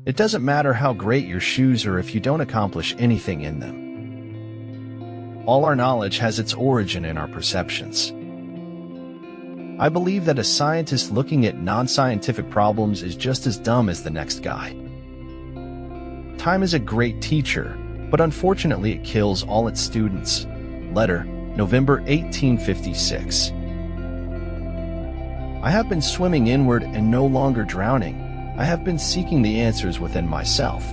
It doesn't matter how great your shoes are if you don't accomplish anything in them. All our knowledge has its origin in our perceptions. I believe that a scientist looking at non-scientific problems is just as dumb as the next guy. Time is a great teacher, but unfortunately it kills all its students. Letter, November 1856. I have been swimming inward and no longer drowning. I have been seeking the answers within myself.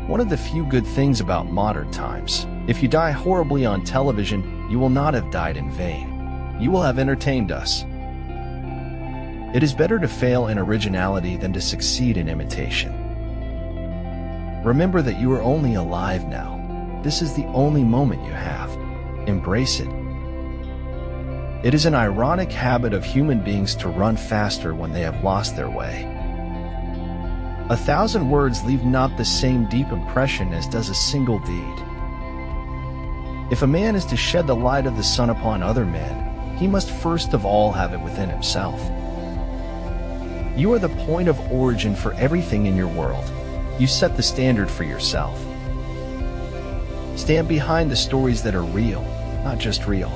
One of the few good things about modern times, if you die horribly on television, you will not have died in vain. You will have entertained us. It is better to fail in originality than to succeed in imitation. Remember that you are only alive now. This is the only moment you have. Embrace it. It is an ironic habit of human beings to run faster when they have lost their way. 1,000 words leave not the same deep impression as does a single deed. If a man is to shed the light of the sun upon other men, he must first of all have it within himself. You are the point of origin for everything in your world. You set the standard for yourself. Stand behind the stories that are real, not just real.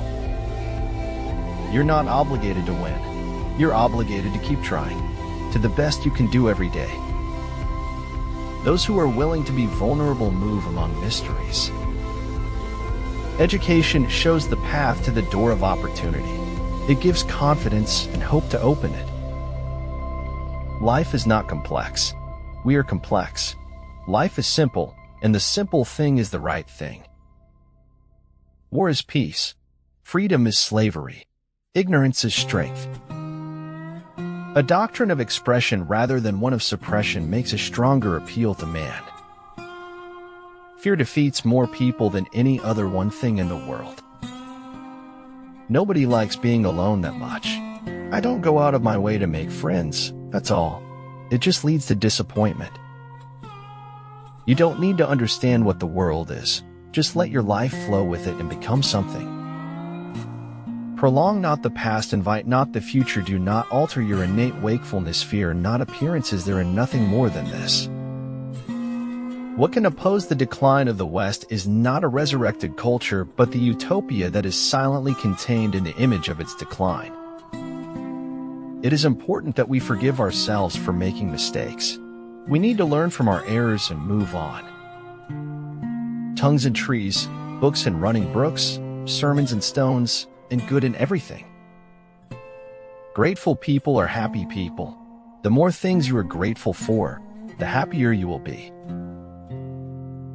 You're not obligated to win. You're obligated to keep trying, to the best you can do every day. Those who are willing to be vulnerable move among mysteries. Education shows the path to the door of opportunity. It gives confidence and hope to open it. Life is not complex. We are complex. Life is simple, and the simple thing is the right thing. War is peace. Freedom is slavery. Ignorance is strength. A doctrine of expression rather than one of suppression makes a stronger appeal to man. Fear defeats more people than any other one thing in the world. Nobody likes being alone that much. I don't go out of my way to make friends, that's all. It just leads to disappointment. You don't need to understand what the world is. Just let your life flow with it and become something. Prolong not the past, invite not the future, do not alter your innate wakefulness, fear not appearances, there are nothing more than this. What can oppose the decline of the West is not a resurrected culture, but the utopia that is silently contained in the image of its decline. It is important that we forgive ourselves for making mistakes. We need to learn from our errors and move on. Tongues and trees, books and running brooks, sermons and stones, and good in everything. Grateful people are happy people. The more things you are grateful for, the happier you will be.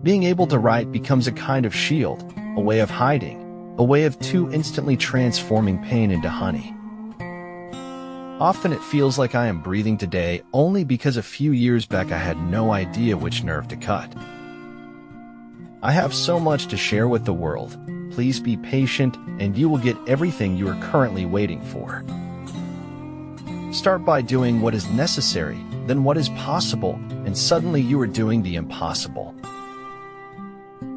Being able to write becomes a kind of shield, a way of hiding, a way of too instantly transforming pain into honey. Often it feels like I am breathing today only because a few years back I had no idea which nerve to cut. I have so much to share with the world. Please be patient and you will get everything you are currently waiting for. Start by doing what is necessary, then what is possible, and suddenly you are doing the impossible.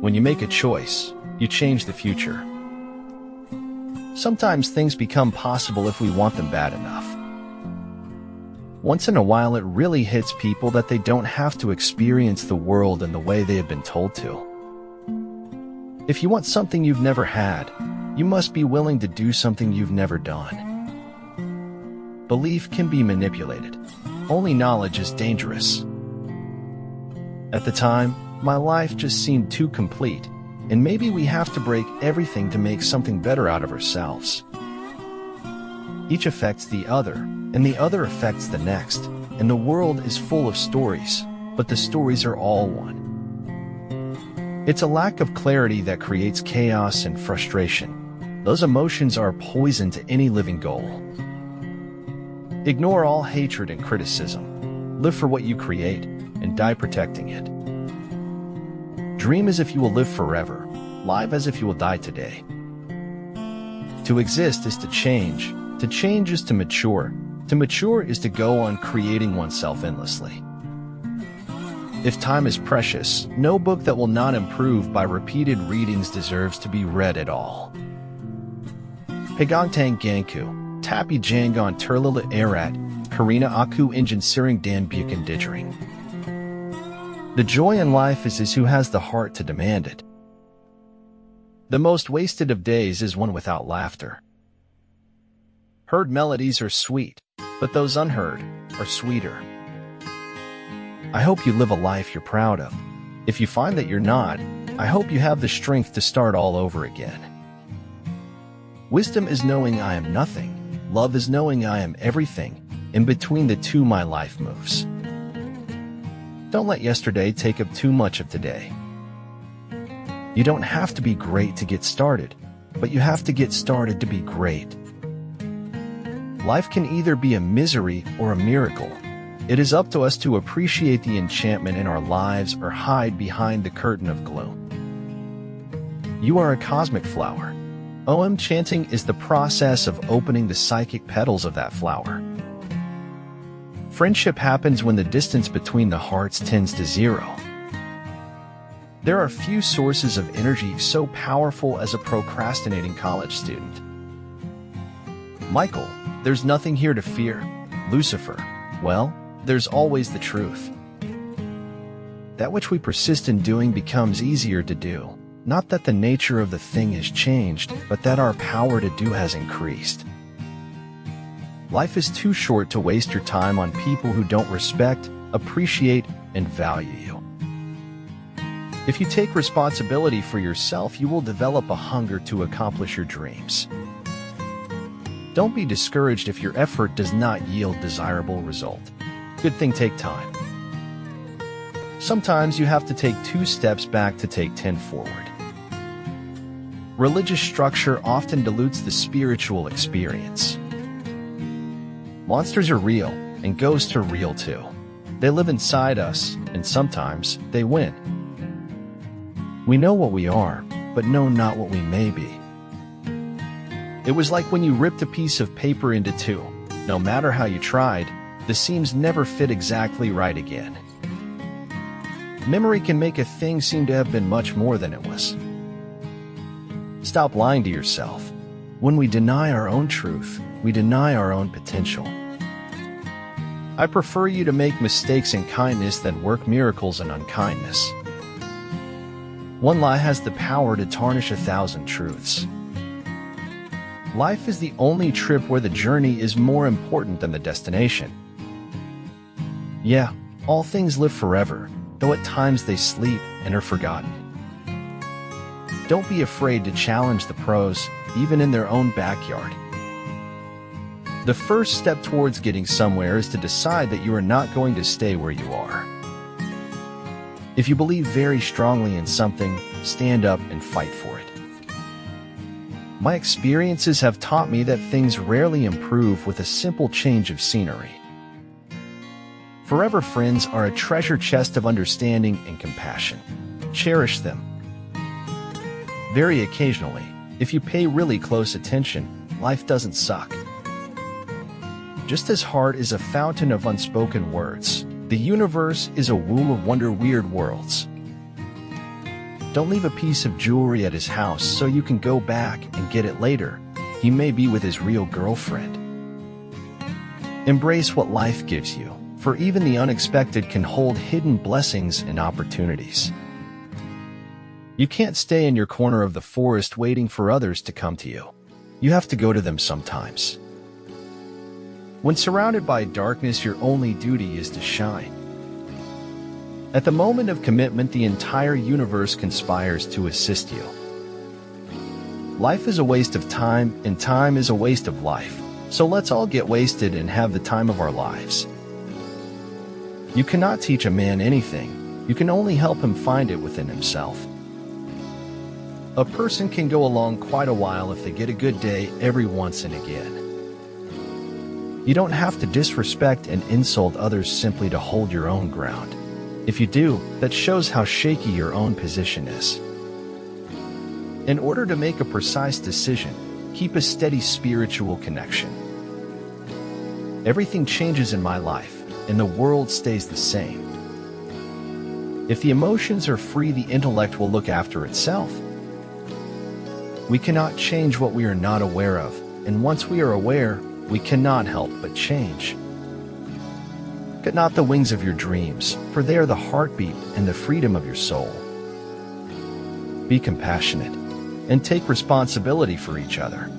When you make a choice, you change the future. Sometimes things become possible if we want them bad enough. Once in a while it really hits people that they don't have to experience the world in the way they have been told to. If you want something you've never had, you must be willing to do something you've never done. Belief can be manipulated. Only knowledge is dangerous. At the time, my life just seemed too complete, and maybe we have to break everything to make something better out of ourselves. Each affects the other, and the other affects the next, and the world is full of stories, but the stories are all one. It's a lack of clarity that creates chaos and frustration. Those emotions are poison to any living goal. Ignore all hatred and criticism. Live for what you create, and die protecting it. Dream as if you will live forever. Live as if you will die today. To exist is to change. To change is to mature. To mature is to go on creating oneself endlessly. If time is precious, no book that will not improve by repeated readings deserves to be read at all. Pagongtang Ganku, Tapi Jangon Turlila Arat, Karina aku engine siring dan bukan didgering. The joy in life is who has the heart to demand it. The most wasted of days is one without laughter. Heard melodies are sweet, but those unheard are sweeter. I hope you live a life you're proud of. If you find that you're not, I hope you have the strength to start all over again. Wisdom is knowing I am nothing. Love is knowing I am everything. In between the two my life moves. Don't let yesterday take up too much of today. You don't have to be great to get started, but you have to get started to be great. Life can either be a misery or a miracle. It is up to us to appreciate the enchantment in our lives or hide behind the curtain of gloom. You are a cosmic flower. OM chanting is the process of opening the psychic petals of that flower. Friendship happens when the distance between the hearts tends to zero. There are few sources of energy so powerful as a procrastinating college student. Michael, there's nothing here to fear. Lucifer, well, there's always the truth. That which we persist in doing becomes easier to do. Not that the nature of the thing has changed, but that our power to do has increased. Life is too short to waste your time on people who don't respect, appreciate, and value you. If you take responsibility for yourself, you will develop a hunger to accomplish your dreams. Don't be discouraged if your effort does not yield desirable result. Good thing take time. Sometimes you have to take 2 steps back to take 10 forward. Religious structure often dilutes the spiritual experience. Monsters are real, and ghosts are real too. They live inside us, and sometimes they win. We know what we are, but know not what we may be. It was like when you ripped a piece of paper into 2. No matter how you tried, the seams never fit exactly right again. Memory can make a thing seem to have been much more than it was. Stop lying to yourself. When we deny our own truth, we deny our own potential. I prefer you to make mistakes in kindness than work miracles in unkindness. One lie has the power to tarnish 1,000 truths. Life is the only trip where the journey is more important than the destination. Yeah, all things live forever, though at times they sleep and are forgotten. Don't be afraid to challenge the pros, even in their own backyard. The first step towards getting somewhere is to decide that you are not going to stay where you are. If you believe very strongly in something, stand up and fight for it. My experiences have taught me that things rarely improve with a simple change of scenery. Forever friends are a treasure chest of understanding and compassion. Cherish them. Very occasionally, if you pay really close attention, life doesn't suck. Just as heart is a fountain of unspoken words, the universe is a wool of wonder weird worlds. Don't leave a piece of jewelry at his house so you can go back and get it later. He may be with his real girlfriend. Embrace what life gives you, for even the unexpected can hold hidden blessings and opportunities. You can't stay in your corner of the forest waiting for others to come to you. You have to go to them sometimes. When surrounded by darkness, your only duty is to shine. At the moment of commitment, the entire universe conspires to assist you. Life is a waste of time, and time is a waste of life. So let's all get wasted and have the time of our lives. You cannot teach a man anything. You can only help him find it within himself. A person can go along quite a while if they get a good day every once and again. You don't have to disrespect and insult others simply to hold your own ground. If you do, that shows how shaky your own position is. In order to make a precise decision, keep a steady spiritual connection. Everything changes in my life, and the world stays the same. If the emotions are free, the intellect will look after itself. We cannot change what we are not aware of, and once we are aware, we cannot help but change. Get not the wings of your dreams, for they are the heartbeat and the freedom of your soul. Be compassionate and take responsibility for each other.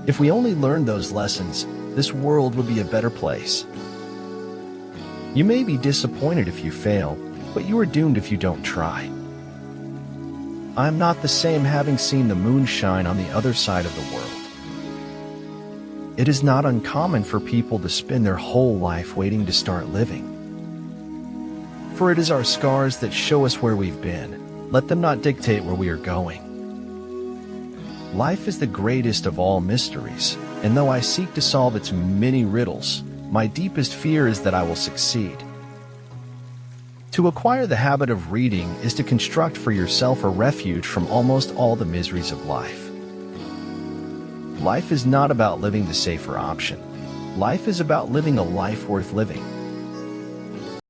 If we only learned those lessons, this world would be a better place. You may be disappointed if you fail, but you are doomed if you don't try. I am not the same having seen the moon shine on the other side of the world. It is not uncommon for people to spend their whole life waiting to start living. For it is our scars that show us where we've been. Let them not dictate where we are going. Life is the greatest of all mysteries, and though I seek to solve its many riddles, my deepest fear is that I will succeed. To acquire the habit of reading is to construct for yourself a refuge from almost all the miseries of life. Life is not about living the safer option. Life is about living a life worth living.